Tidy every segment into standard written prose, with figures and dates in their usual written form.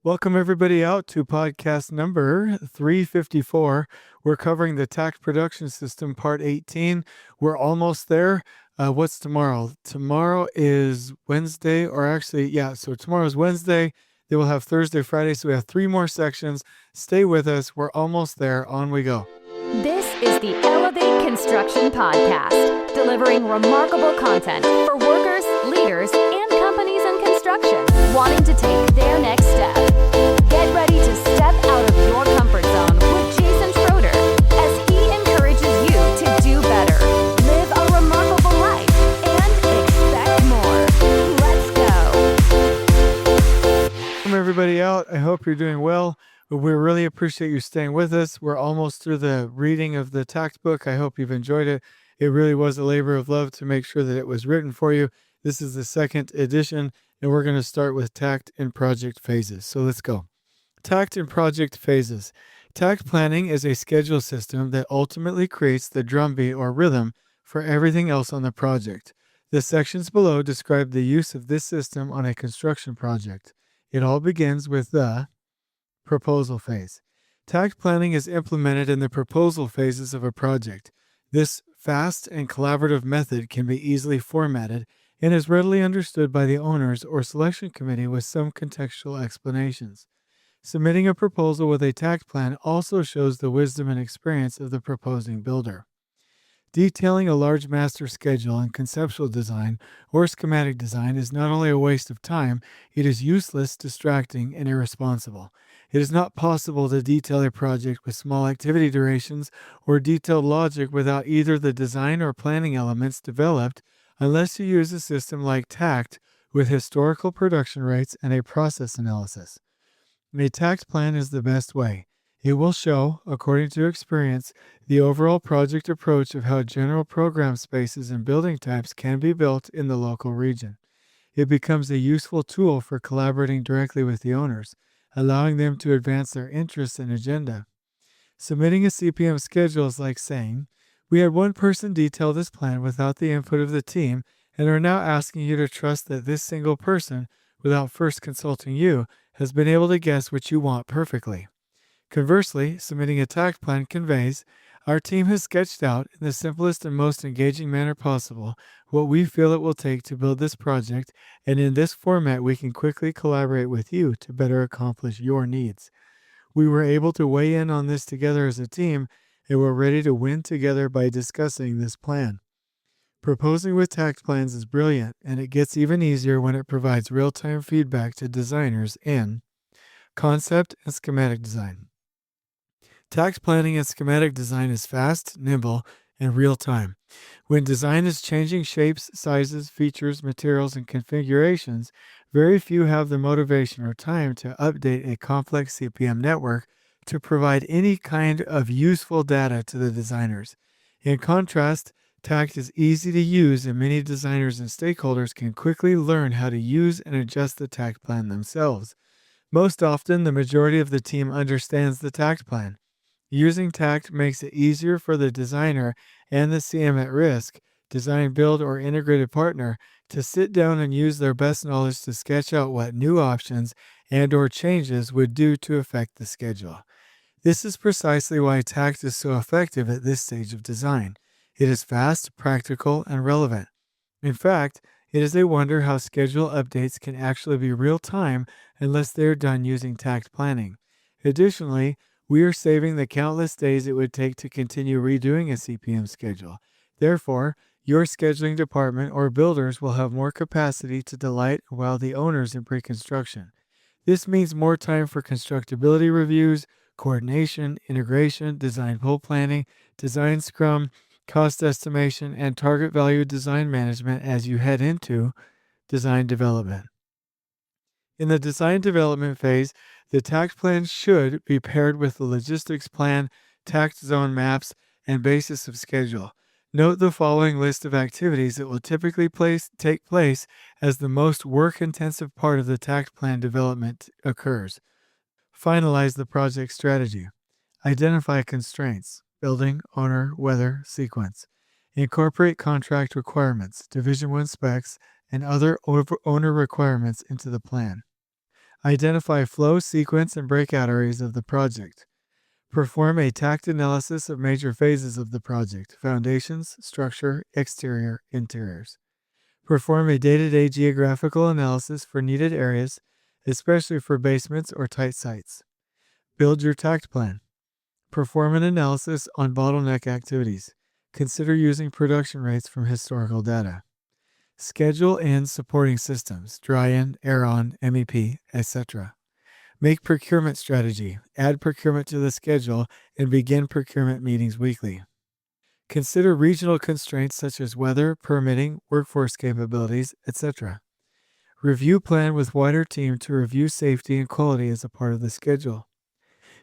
Welcome everybody out to podcast number 354. We're covering the Takt production system, part 18. We're almost there. What's tomorrow? Tomorrow is Wednesday, so tomorrow's Wednesday. They will have Thursday, Friday, so we have 3 more sections. Stay with us. We're almost there. On we go. This is the Elevate Construction Podcast, delivering remarkable content for workers, leaders, and companies in construction wanting to take their next step. Get ready to step out of your comfort zone with Jason Schroeder as he encourages you to do better, live a remarkable life, and expect more. Let's go. Welcome everybody out. I hope you're doing well. We really appreciate you staying with us. We're almost through the reading of the Takt book. I hope you've enjoyed it. It really was a labor of love to make sure that it was written for you. This is the 2nd edition, and we're going to start with Takt in project phases. So let's go. Takt in project phases. Takt planning is a schedule system that ultimately creates the drumbeat or rhythm for everything else on the project. The sections below describe the use of this system on a construction project. It all begins with the proposal phase. Takt planning is implemented in the proposal phases of a project. This fast and collaborative method can be easily formatted and is readily understood by the owners or selection committee with some contextual explanations. Submitting a proposal with a Takt plan also shows the wisdom and experience of the proposing builder. Detailing a large master schedule in conceptual design or schematic design is not only a waste of time, it is useless, distracting, and irresponsible. It is not possible to detail a project with small activity durations or detailed logic without either the design or planning elements developed unless you use a system like Takt with historical production rates and a process analysis. A Takt plan is the best way. It will show, according to experience, the overall project approach of how general program spaces and building types can be built in the local region. It becomes a useful tool for collaborating directly with the owners, allowing them to advance their interests and agenda. Submitting a CPM schedule is like saying, "We had one person detail this plan without the input of the team and are now asking you to trust that this single person, without first consulting you, has been able to guess what you want perfectly." Conversely, submitting a Takt plan conveys, "Our team has sketched out, in the simplest and most engaging manner possible, what we feel it will take to build this project, and in this format we can quickly collaborate with you to better accomplish your needs. We were able to weigh in on this together as a team, and we're ready to win together by discussing this plan." Proposing with Takt plans is brilliant, and it gets even easier when it provides real-time feedback to designers in concept and schematic design. Takt planning and schematic design is fast, nimble, and real-time. When design is changing shapes, sizes, features, materials, and configurations, very few have the motivation or time to update a complex CPM network to provide any kind of useful data to the designers. In contrast, Takt is easy to use, and many designers and stakeholders can quickly learn how to use and adjust the Takt plan themselves. Most often, the majority of the team understands the Takt plan. Using Takt makes it easier for the designer and the CM at risk, design, build, or integrated partner to sit down and use their best knowledge to sketch out what new options and/or changes would do to affect the schedule. This is precisely why Takt is so effective at this stage of design. It is fast, practical, and relevant. In fact, it is a wonder how schedule updates can actually be real-time unless they are done using Takt planning. Additionally, we are saving the countless days it would take to continue redoing a CPM schedule. Therefore, your scheduling department or builders will have more capacity to delight while the owners in pre-construction. This means more time for constructability reviews, coordination, integration, design pull planning, design scrum, cost estimation, and target value design management as you head into design development. In the design development phase, the Takt plan should be paired with the logistics plan, Takt zone maps, and basis of schedule. Note the following list of activities that will typically take place as the most work-intensive part of the Takt plan development occurs. Finalize the project strategy. Identify constraints, building, owner, weather, sequence. Incorporate contract requirements, Division 1 specs, and other owner requirements into the plan. Identify flow, sequence, and breakout areas of the project. Perform a Takt analysis of major phases of the project: foundations, structure, exterior, interiors. Perform a day-to-day geographical analysis for needed areas, especially for basements or tight sites. Build your Takt plan. Perform an analysis on bottleneck activities. Consider using production rates from historical data. Schedule and supporting systems: dry in, air on, MEP, etc. Make procurement strategy. Add procurement to the schedule and begin procurement meetings weekly. Consider regional constraints such as weather, permitting, workforce capabilities, etc. Review plan with wider team to review safety and quality as a part of the schedule.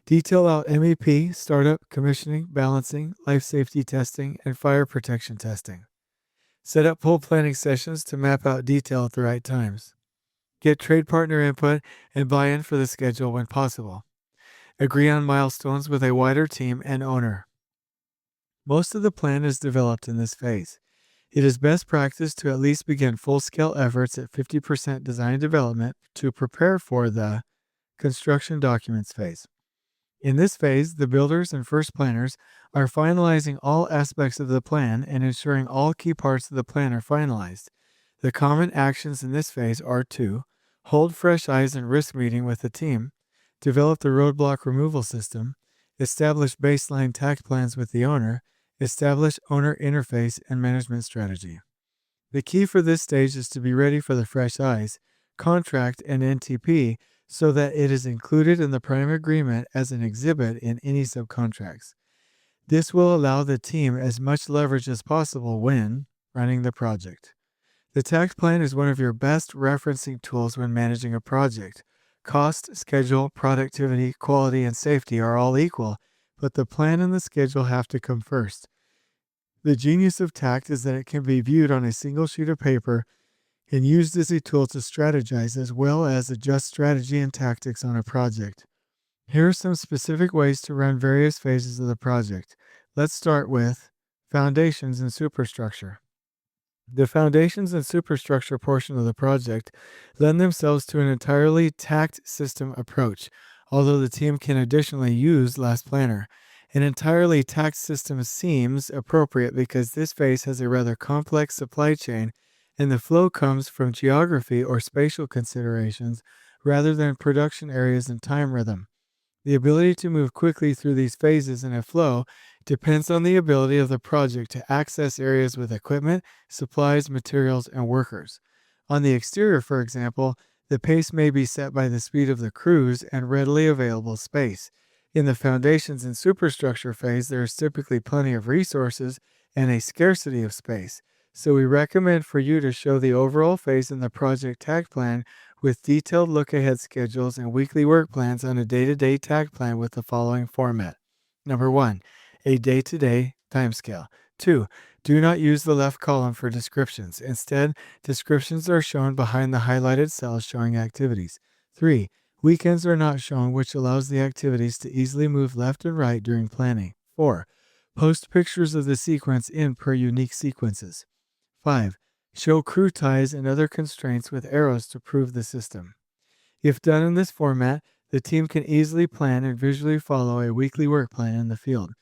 Detail out MEP, startup, commissioning, balancing, life safety testing, and fire protection testing. Set up full planning sessions to map out detail at the right times. Get trade partner input and buy-in for the schedule when possible. Agree on milestones with a wider team and owner. Most of the plan is developed in this phase. It is best practice to at least begin full-scale efforts at 50% design development to prepare for the construction documents phase. In this phase, the builders and first planners are finalizing all aspects of the plan and ensuring all key parts of the plan are finalized. The common actions in this phase are to hold fresh eyes and risk meeting with the team, develop the roadblock removal system, establish baseline Takt plans with the owner, establish owner interface and management strategy. The key for this stage is to be ready for the fresh eyes, contract, and NTP so that it is included in the prime agreement as an exhibit in any subcontracts. This will allow the team as much leverage as possible when running the project. The Takt plan is one of your best referencing tools when managing a project. Cost, schedule, productivity, quality, and safety are all equal, but the plan and the schedule have to come first. The genius of Takt is that it can be viewed on a single sheet of paper and used as a tool to strategize as well as adjust strategy and tactics on a project. Here are some specific ways to run various phases of the project. Let's start with foundations and superstructure. The foundations and superstructure portion of the project lend themselves to an entirely Takt system approach, although the team can additionally use Last Planner. An entirely Takt system seems appropriate because this phase has a rather complex supply chain and the flow comes from geography or spatial considerations rather than production areas and time rhythm. The ability to move quickly through these phases in a flow depends on the ability of the project to access areas with equipment, supplies, materials, and workers. On the exterior, for example, the pace may be set by the speed of the crews and readily available space. In the foundations and superstructure phase, there is typically plenty of resources and a scarcity of space. So we recommend for you to show the overall phase in the project Takt plan with detailed look-ahead schedules and weekly work plans on a day-to-day Takt plan with the following format. Number 1, a day-to-day timescale. 2, do not use the left column for descriptions. Instead, descriptions are shown behind the highlighted cells showing activities. 3, weekends are not shown, which allows the activities to easily move left and right during planning. 4, post pictures of the sequence in per unique sequences. 5, show crew ties and other constraints with arrows to prove the system. If done in this format, the team can easily plan and visually follow a weekly work plan in the field.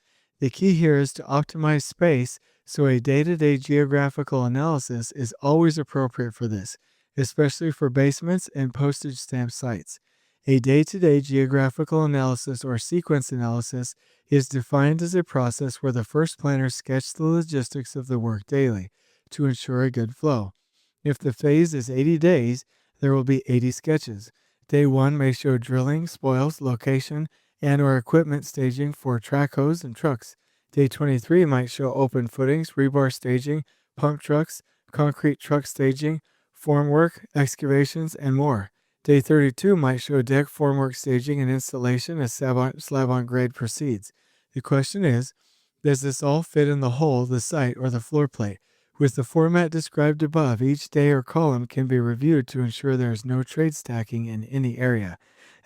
The key here is to optimize space so a day-to-day geographical analysis is always appropriate for this, especially for basements and postage stamp sites. A day-to-day geographical analysis or sequence analysis is defined as a process where the first planners sketch the logistics of the work daily to ensure a good flow. If the phase is 80 days, there will be 80 sketches. Day 1 may show drilling, spoils, location, and or equipment staging for track hose and trucks. Day 23 might show open footings, rebar staging, pump trucks, concrete truck staging, formwork, excavations, and more. Day 32 might show deck formwork staging and installation as slab on grade proceeds. The question is, does this all fit in the hole, the site, or the floor plate? With the format described above, each day or column can be reviewed to ensure there is no trade stacking in any area.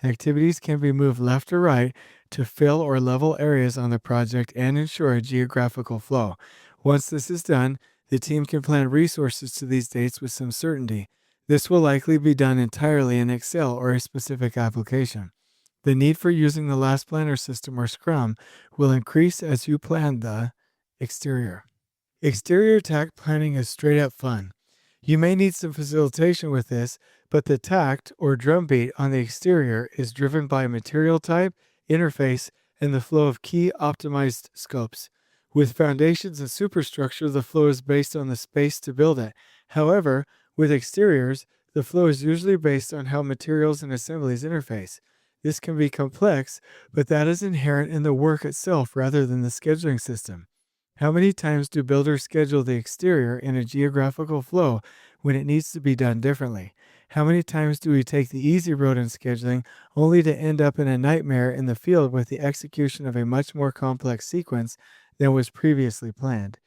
Activities can be moved left or right to fill or level areas on the project and ensure a geographical flow. Once this is done, the team can plan resources to these dates with some certainty. This will likely be done entirely in Excel or a specific application. The need for using the last planner system or Scrum will increase as you plan the exterior. Exterior tact planning is straight up fun. You may need some facilitation with this, but the tact or drumbeat on the exterior is driven by material type, interface, and the flow of key optimized scopes. With foundations and superstructure, the flow is based on the space to build it. However, with exteriors, the flow is usually based on how materials and assemblies interface. This can be complex, but that is inherent in the work itself rather than the scheduling system. How many times do builders schedule the exterior in a geographical flow when it needs to be done differently? How many times do we take the easy road in scheduling only to end up in a nightmare in the field with the execution of a much more complex sequence than was previously planned?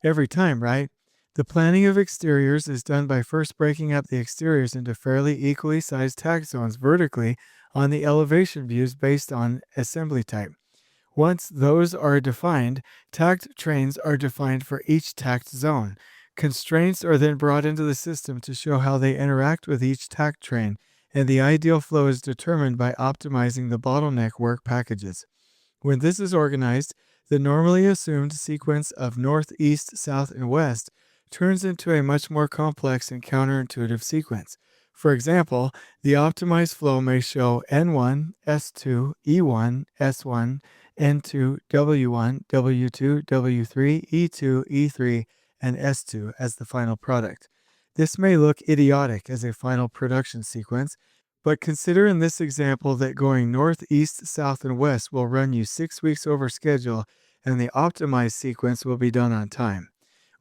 Every time, right? The planning of exteriors is done by first breaking up the exteriors into fairly equally sized tact zones vertically on the elevation views based on assembly type. Once those are defined, tact trains are defined for each tact zone. Constraints are then brought into the system to show how they interact with each tact train, and the ideal flow is determined by optimizing the bottleneck work packages. When this is organized, the normally assumed sequence of north, east, south, and west turns into a much more complex and counterintuitive sequence. For example, the optimized flow may show N1, S2, E1, S1, N2, W1, W2, W3, E2, E3, and S2 as the final product. This may look idiotic as a final production sequence, but consider in this example that going north, east, south, and west will run you 6 weeks over schedule, and the optimized sequence will be done on time.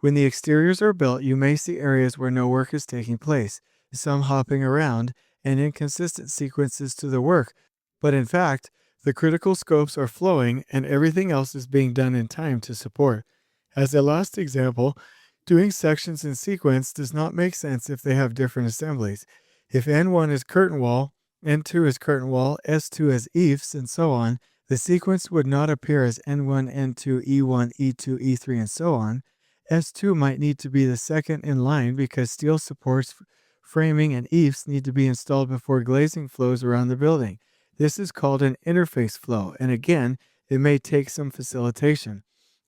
When the exteriors are built, you may see areas where no work is taking place, some hopping around, and inconsistent sequences to the work, but in fact, the critical scopes are flowing and everything else is being done in time to support. As a last example, doing sections in sequence does not make sense if they have different assemblies. If N1 is curtain wall, N2 is curtain wall, S2 is eaves, and so on, the sequence would not appear as N1, N2, E1, E2, E3, and so on. S2 might need to be the second in line because steel supports, framing, and eaves need to be installed before glazing flows around the building. This is called an interface flow, and again, it may take some facilitation.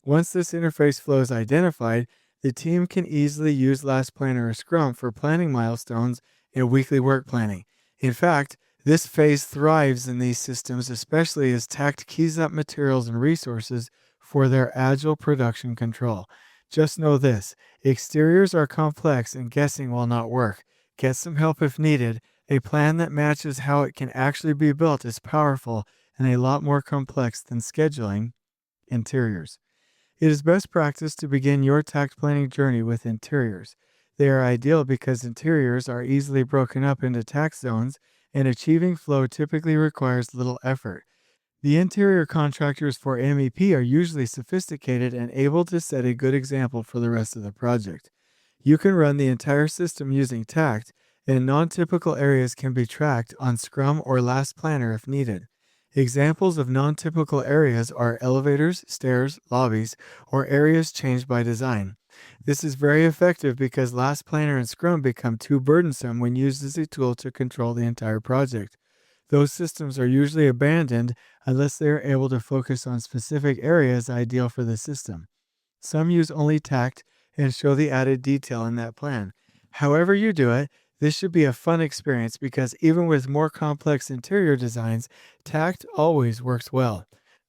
Once this interface flow is identified, the team can easily use Last Planner or Scrum for planning milestones in weekly work planning. In fact, this phase thrives in these systems, especially as Takt keys up materials and resources for their agile production control. Just know this, exteriors are complex and guessing will not work. Get some help if needed. A plan that matches how it can actually be built is powerful and a lot more complex than scheduling interiors. It is best practice to begin your tact planning journey with interiors. They are ideal because interiors are easily broken up into tact zones, and achieving flow typically requires little effort. The interior contractors for MEP are usually sophisticated and able to set a good example for the rest of the project. You can run the entire system using Takt, and non-typical areas can be tracked on Scrum or Last Planner if needed. Examples of non-typical areas are elevators, stairs, lobbies, or areas changed by design. This is very effective because Last Planner and Scrum become too burdensome when used as a tool to control the entire project. Those systems are usually abandoned unless they are able to focus on specific areas ideal for the system. Some use only Takt and show the added detail in that plan. However you do it, this should be a fun experience because even with more complex interior designs, Takt always works well.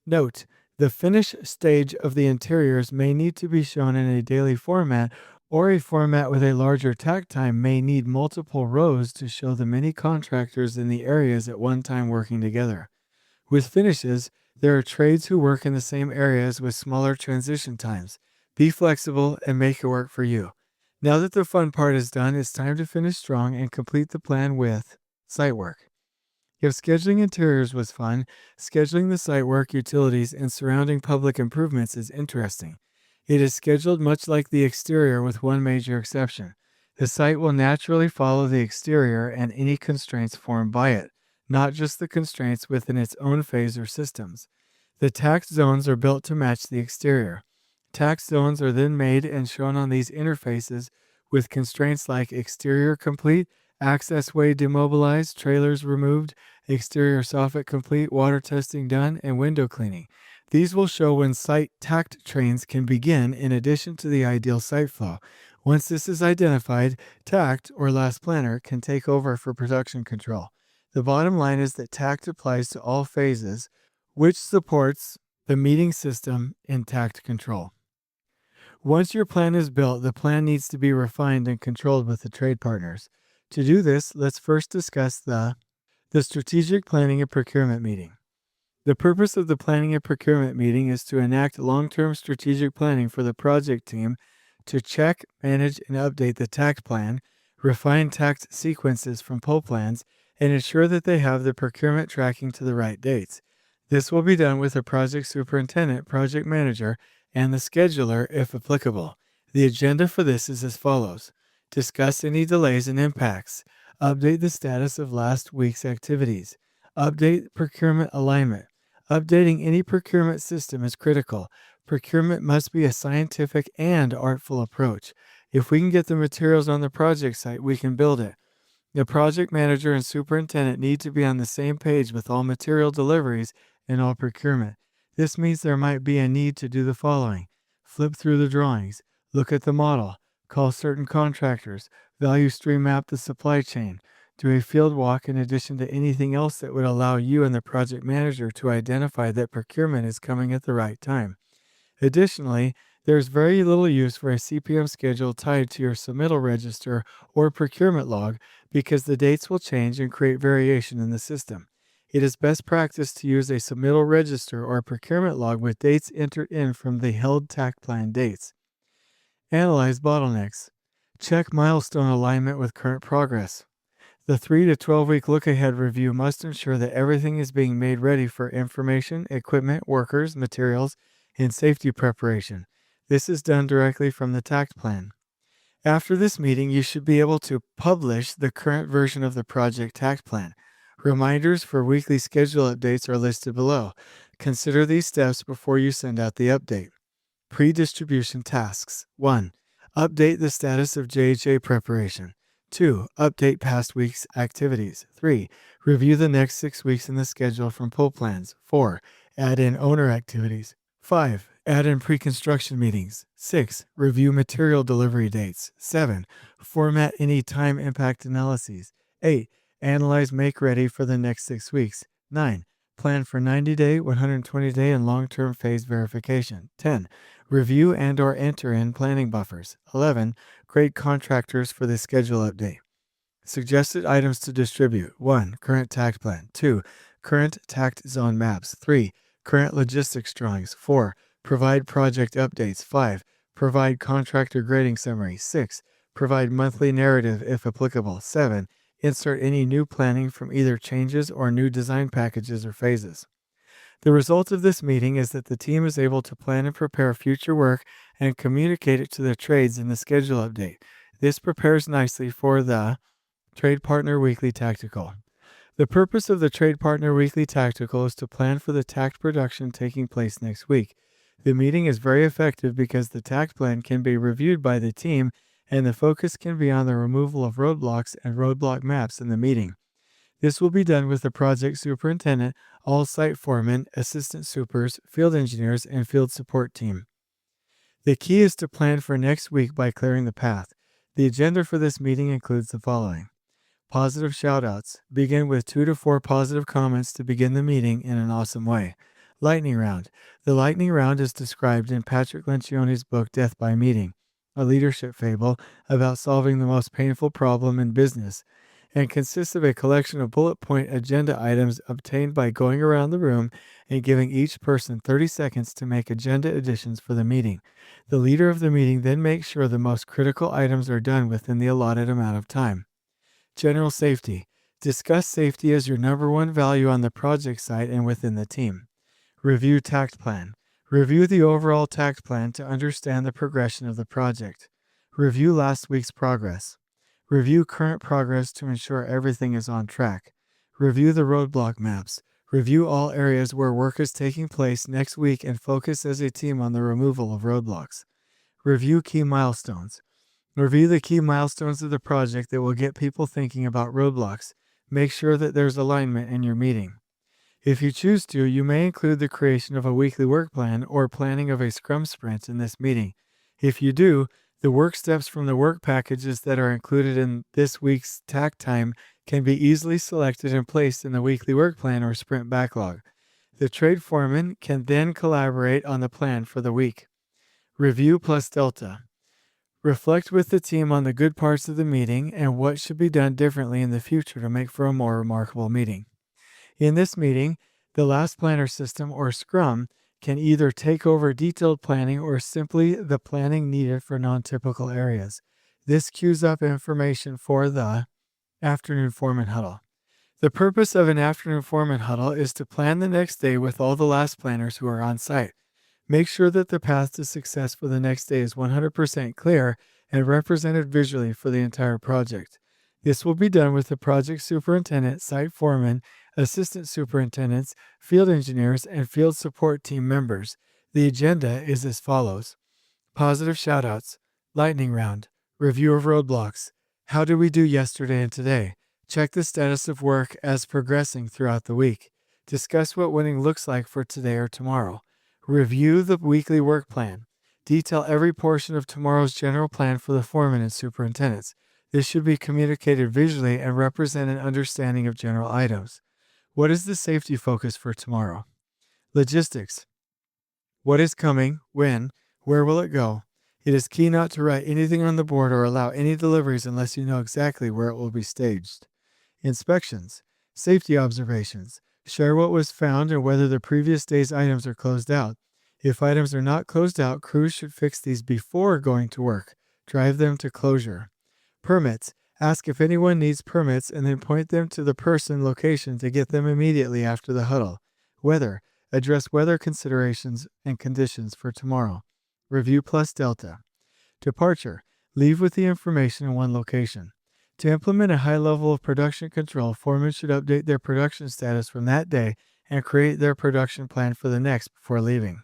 Note, the finish stage of the interiors may need to be shown in a daily format, or a format with a larger takt time may need multiple rows to show the many contractors in the areas at one time working together. With finishes, there are trades who work in the same areas with smaller transition times. Be flexible and make it work for you. Now that the fun part is done, it's time to finish strong and complete the plan with site work. If scheduling interiors was fun, scheduling the site work, utilities, and surrounding public improvements is interesting. It is scheduled much like the exterior with one major exception. The site will naturally follow the exterior and any constraints formed by it, not just the constraints within its own phase or systems. The tax zones are built to match the exterior. Tax zones are then made and shown on these interfaces with constraints like exterior complete, Access way demobilized, trailers removed, exterior soffit complete, water testing done, and window cleaning. These will show when site takt trains can begin in addition to the ideal site flow. Once this is identified, Takt, or last planner, can take over for production control. The bottom line is that Takt applies to all phases, which supports the meeting system in Takt control. Once your plan is built, the plan needs to be refined and controlled with the trade partners. To do this, let's first discuss the strategic planning and procurement meeting. The purpose of the planning and procurement meeting is to enact long-term strategic planning for the project team to check, manage, and update the Takt plan, refine Takt sequences from pull plans, and ensure that they have the procurement tracking to the right dates. This will be done with a project superintendent, project manager, and the scheduler if applicable. The agenda for this is as follows. Discuss any delays and impacts. Update the status of last week's activities. Update procurement alignment. Updating any procurement system is critical. Procurement must be a scientific and artful approach. If we can get the materials on the project site, we can build it. The project manager and superintendent need to be on the same page with all material deliveries and all procurement. This means there might be a need to do the following. Flip through the drawings, look at the model, call certain contractors, value stream map the supply chain, do a field walk in addition to anything else that would allow you and the project manager to identify that procurement is coming at the right time. Additionally, there's very little use for a CPM schedule tied to your submittal register or procurement log because the dates will change and create variation in the system. It is best practice to use a submittal register or procurement log with dates entered in from the held Takt plan dates. Analyze bottlenecks. Check milestone alignment with current progress. The 3 to 12 week look-ahead review must ensure that everything is being made ready for information, equipment, workers, materials, and safety preparation. This is done directly from the Takt plan. After this meeting, you should be able to publish the current version of the project Takt plan. Reminders for weekly schedule updates are listed below. Consider these steps before you send out the update. Pre-distribution tasks. 1. Update the status of JHA preparation. 2. Update past week's activities. 3. Review the next 6 weeks in the schedule from pull plans. 4. Add in owner activities. 5. Add in pre-construction meetings. 6. Review material delivery dates. 7. Format any time impact analyses. 8. Analyze make ready for the next 6 weeks. 9. Plan for 90-day, 120-day, and long-term phase verification. 10. Review and or enter in planning buffers. 11. Create contractors for the schedule update. Suggested items to distribute. 1. Current Takt plan. 2. Current Takt zone maps. 3. Current logistics drawings. 4. Provide project updates. 5. Provide contractor grading summary. 6. Provide monthly narrative if applicable. 7. Insert any new planning from either changes or new design packages or phases. The result of this meeting is that the team is able to plan and prepare future work and communicate it to the trades in the schedule update. This prepares nicely for the Trade Partner Weekly Tactical. The purpose of the Trade Partner Weekly Tactical is to plan for the Takt production taking place next week. The meeting is very effective because the Takt plan can be reviewed by the team and the focus can be on the removal of roadblocks and roadblock maps in the meeting. This will be done with the project superintendent, all site foremen, assistant supers, field engineers, and field support team. The key is to plan for next week by clearing the path. The agenda for this meeting includes the following. Positive shoutouts. Begin with 2 to 4 positive comments to begin the meeting in an awesome way. Lightning round. The lightning round is described in Patrick Lencioni's book Death by Meeting, a leadership fable about solving the most painful problem in business, and consists of a collection of bullet point agenda items obtained by going around the room and giving each person 30 seconds to make agenda additions for the meeting. The leader of the meeting then makes sure the most critical items are done within the allotted amount of time. General safety. Discuss safety as your number one value on the project site and within the team. Review Takt plan. Review the overall Takt plan to understand the progression of the project. Review last week's progress. Review current progress to ensure everything is on track. Review the roadblock maps. Review all areas where work is taking place next week and focus as a team on the removal of roadblocks. Review key milestones. Review the key milestones of the project that will get people thinking about roadblocks. Make sure that there's alignment in your meeting. If you choose to, you may include the creation of a weekly work plan or planning of a Scrum sprint in this meeting. If you do, the work steps from the work packages that are included in this week's Takt time can be easily selected and placed in the weekly work plan or sprint backlog. The trade foreman can then collaborate on the plan for the week. Review plus Delta. Reflect with the team on the good parts of the meeting and what should be done differently in the future to make for a more remarkable meeting. In this meeting, the last planner system, or Scrum, can either take over detailed planning or simply the planning needed for non-typical areas. This queues up information for the afternoon foreman huddle. The purpose of an afternoon foreman huddle is to plan the next day with all the last planners who are on site. Make sure that the path to success for the next day is 100% clear and represented visually for the entire project. This will be done with the project superintendent, site foreman, assistant superintendents, field engineers, and field support team members. The agenda is as follows: positive shoutouts, lightning round, review of roadblocks, how did we do yesterday and today, check the status of work as progressing throughout the week, discuss what winning looks like for today or tomorrow, review the weekly work plan, detail every portion of tomorrow's general plan for the foreman and superintendents. This should be communicated visually and represent an understanding of general items. What is the safety focus for tomorrow? Logistics. What is coming? When? Where will it go? It is key not to write anything on the board or allow any deliveries unless you know exactly where it will be staged. Inspections. Safety observations. Share what was found and whether the previous day's items are closed out. If items are not closed out, crews should fix these before going to work. Drive them to closure. Permits. Ask if anyone needs permits and then point them to the person location to get them immediately after the huddle. Weather. Address weather considerations and conditions for tomorrow. Review plus Delta. Departure. Leave with the information in one location. To implement a high level of production control, foremen should update their production status from that day and create their production plan for the next before leaving.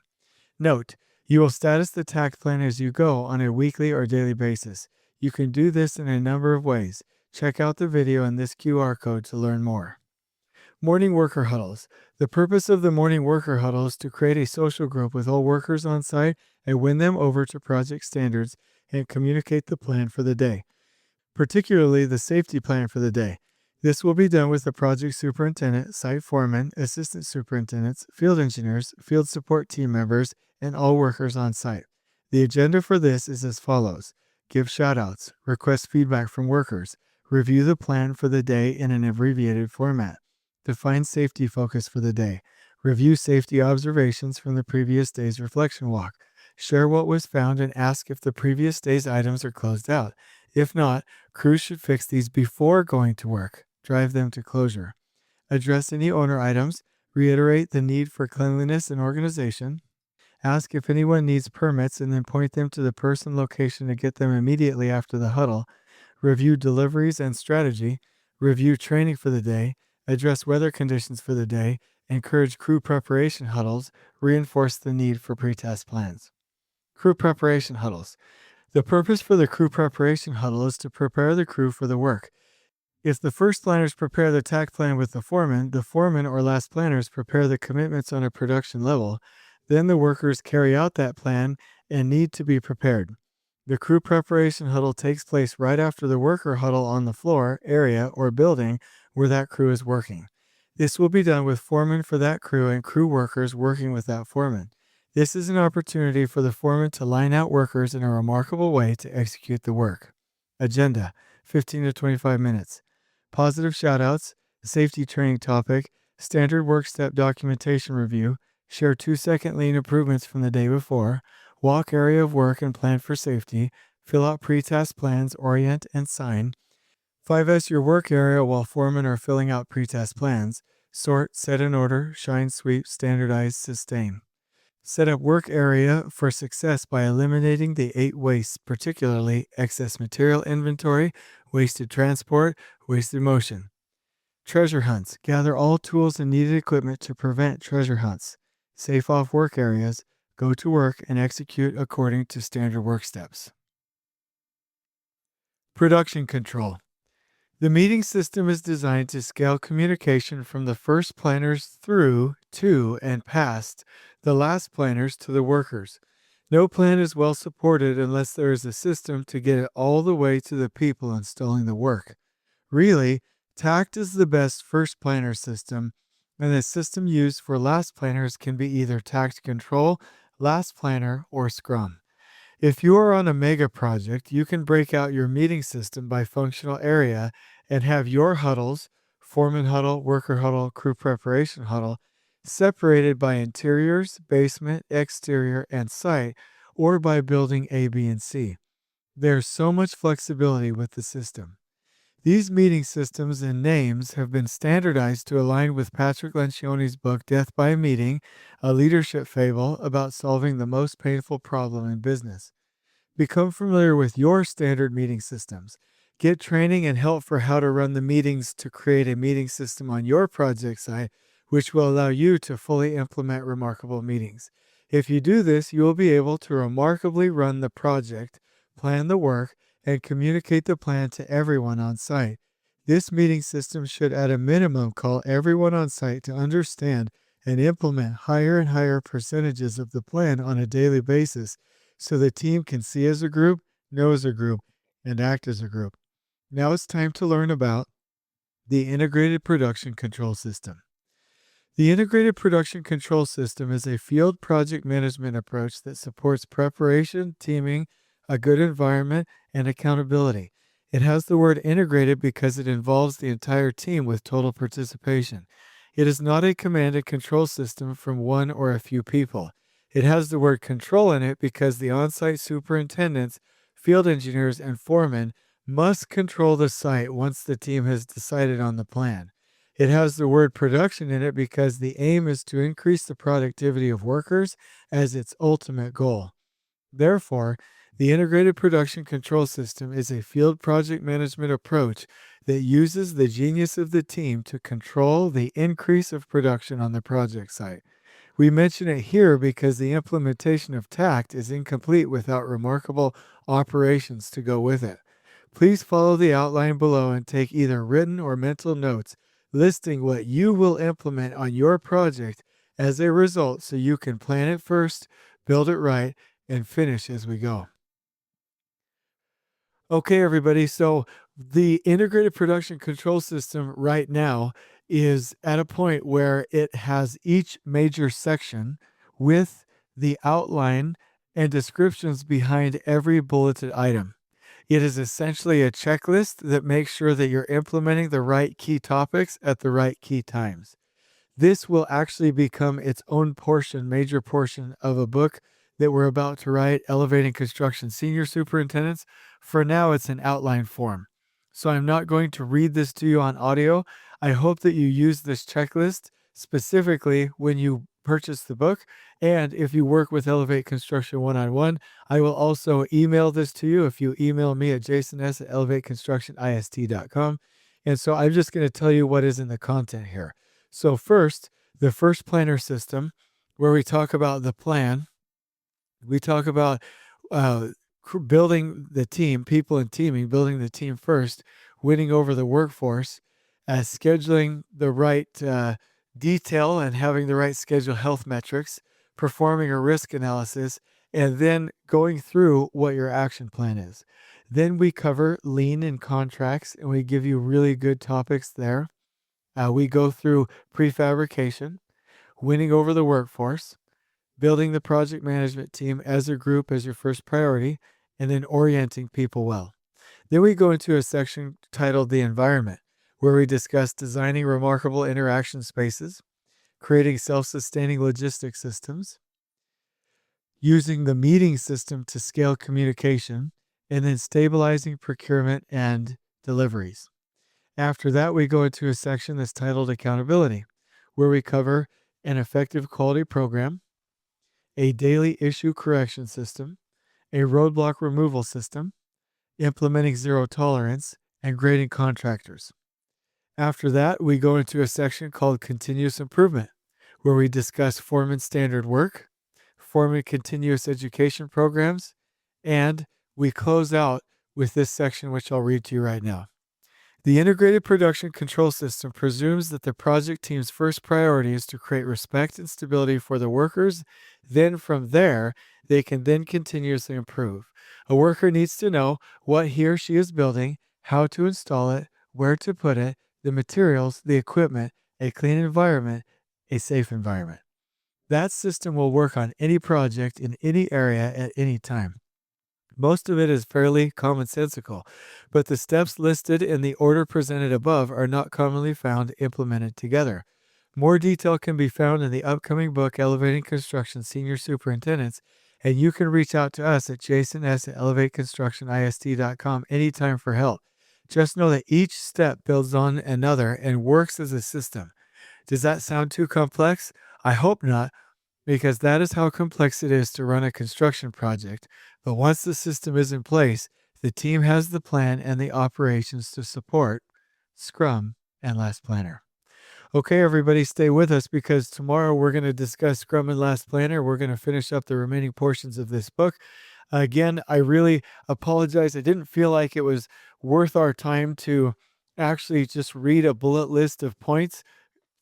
Note: you will status the Takt plan as you go on a weekly or daily basis. You can do this in a number of ways. Check out the video in this QR code to learn more. Morning worker huddles. The purpose of the morning worker huddle is to create a social group with all workers on site and win them over to project standards and communicate the plan for the day, particularly the safety plan for the day. This will be done with the project superintendent, site foreman, assistant superintendents, field engineers, field support team members, and all workers on site. The agenda for this is as follows: give shoutouts, request feedback from workers, review the plan for the day in an abbreviated format, define safety focus for the day, review safety observations from the previous day's reflection walk, share what was found and ask if the previous day's items are closed out. If not, crews should fix these before going to work. Drive them to closure. Address any owner items. Reiterate the need for cleanliness and organization. Ask if anyone needs permits and then point them to the person location to get them immediately after the huddle. Review deliveries and strategy. Review training for the day. Address weather conditions for the day. Encourage crew preparation huddles. Reinforce the need for pretest plans. Crew preparation huddles. The purpose for the crew preparation huddle is to prepare the crew for the work. If the first planners prepare the Takt plan with the foreman or last planners prepare the commitments on a production level, then the workers carry out that plan and need to be prepared. The crew preparation huddle takes place right after the worker huddle on the floor, area, or building where that crew is working. This will be done with foreman for that crew and crew workers working with that foreman. This is an opportunity for the foreman to line out workers in a remarkable way to execute the work. Agenda: 15 to 25 minutes. Positive shoutouts, safety training topic, standard work step documentation review, share 2-second lean improvements from the day before, walk area of work and plan for safety, fill out pre-task plans, orient and sign, 5S your work area while foremen are filling out pre-task plans, sort, set in order, shine, sweep, standardize, sustain. Set up work area for success by eliminating the 8 wastes, particularly excess material inventory, wasted transport, wasted motion. Treasure hunts. Gather all tools and needed equipment to prevent treasure hunts. Safe off work areas. Go to work and execute according to standard work steps. Production control. The meeting system is designed to scale communication from the first planners through to and past the last planners to the workers. No plan is well supported unless there is a system to get it all the way to the people installing the work. Really, Takt is the best first planner system, and the system used for last planners can be either Takt Control, Last Planner, or Scrum. If you are on a mega project, you can break out your meeting system by functional area and have your huddles, foreman huddle, worker huddle, crew preparation huddle, separated by interiors, basement, exterior, and site, or by building A, B, and C. There's so much flexibility with the system. These meeting systems and names have been standardized to align with Patrick Lencioni's book Death by Meeting, a leadership fable about solving the most painful problem in business. Become familiar with your standard meeting systems. Get training and help for how to run the meetings to create a meeting system on your project site, which will allow you to fully implement remarkable meetings. If you do this, you will be able to remarkably run the project, plan the work, and communicate the plan to everyone on site. This meeting system should at a minimum call everyone on site to understand and implement higher and higher percentages of the plan on a daily basis so the team can see as a group, know as a group, and act as a group. Now it's time to learn about the Integrated Production Control System. The Integrated Production Control System is a field project management approach that supports preparation, teaming, a good environment, and accountability. It has the word integrated because it involves the entire team with total participation. It is not a command and control system from one or a few people. It has the word control in it because the on-site superintendents, field engineers, and foremen must control the site once the team has decided on the plan. It has the word production in it because the aim is to increase the productivity of workers as its ultimate goal. Therefore, the Integrated Production Control System is a field project management approach that uses the genius of the team to control the increase of production on the project site. We mention it here because the implementation of Takt is incomplete without remarkable operations to go with it. Please follow the outline below and take either written or mental notes listing what you will implement on your project as a result so you can plan it first, build it right, and finish as we go. Okay, everybody, so the Integrated Production Control System right now is at a point where it has each major section with the outline and descriptions behind every bulleted item. It is essentially a checklist that makes sure that you're implementing the right key topics at the right key times. This will actually become its own portion, major portion of a book that we're about to write, Elevating Construction Senior Superintendents. For now, it's an outline form. So I'm not going to read this to you on audio. I hope that you use this checklist specifically when you purchase the book. And if you work with Elevate Construction one-on-one, I will also email this to you if you email me at jason.s@elevateconstructionist.com. And so I'm just going to tell you what is in the content here. So first, the first planner system, where we talk about the plan. We talk about building the team, people and teaming, building the team first, winning over the workforce, scheduling the right detail and having the right schedule health metrics, performing a risk analysis, and then going through what your action plan is. Then we cover lean and contracts, and we give you really good topics there. We go through prefabrication, winning over the workforce, building the project management team as a group as your first priority, and then orienting people well. Then we go into a section titled The Environment, where we discuss designing remarkable interaction spaces, creating self-sustaining logistics systems, using the meeting system to scale communication, and then stabilizing procurement and deliveries. After that, we go into a section that's titled Accountability, where we cover an effective quality program, a daily issue correction system, a roadblock removal system, implementing zero tolerance, and grading contractors. After that, we go into a section called Continuous Improvement, where we discuss foreman standard work, foreman continuous education programs, and we close out with this section, which I'll read to you right now. The integrated production control system presumes that the project team's first priority is to create respect and stability for the workers. Then from there, they can then continuously improve. A worker needs to know what he or she is building, how to install it, where to put it, the materials, the equipment, a clean environment, a safe environment. That system will work on any project in any area at any time. Most of it is fairly commonsensical, but the steps listed in the order presented above are not commonly found implemented together. More detail can be found in the upcoming book, Elevating Construction Senior Superintendents, and you can reach out to us at jason@elevateconstructionist.com anytime for help. Just know that each step builds on another and works as a system. Does that sound too complex? I hope not, because that is how complex it is to run a construction project. But once the system is in place, the team has the plan and the operations to support Scrum and Last Planner. Okay, everybody, stay with us because tomorrow we're going to discuss Scrum and Last Planner. We're going to finish up the remaining portions of this book. Again, I really apologize. I didn't feel like it was worth our time to actually just read a bullet list of points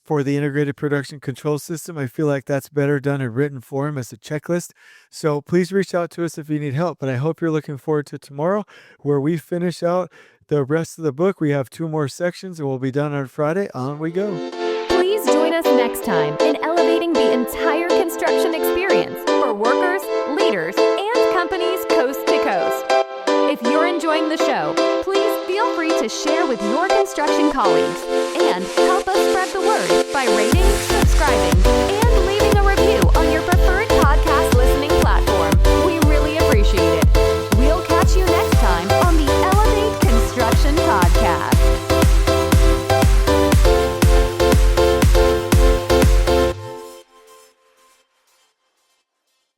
for the integrated production control system. I feel like that's better done in written form as a checklist. So please reach out to us if you need help. But I hope you're looking forward to tomorrow where we finish out the rest of the book. We have 2 more sections and we'll be done on Friday. On we go. Please join us next time in elevating the entire construction experience for workers, leaders, and companies coast to coast. If you're enjoying the show, please feel free to share with your construction colleagues and help us spread the word by rating, subscribing,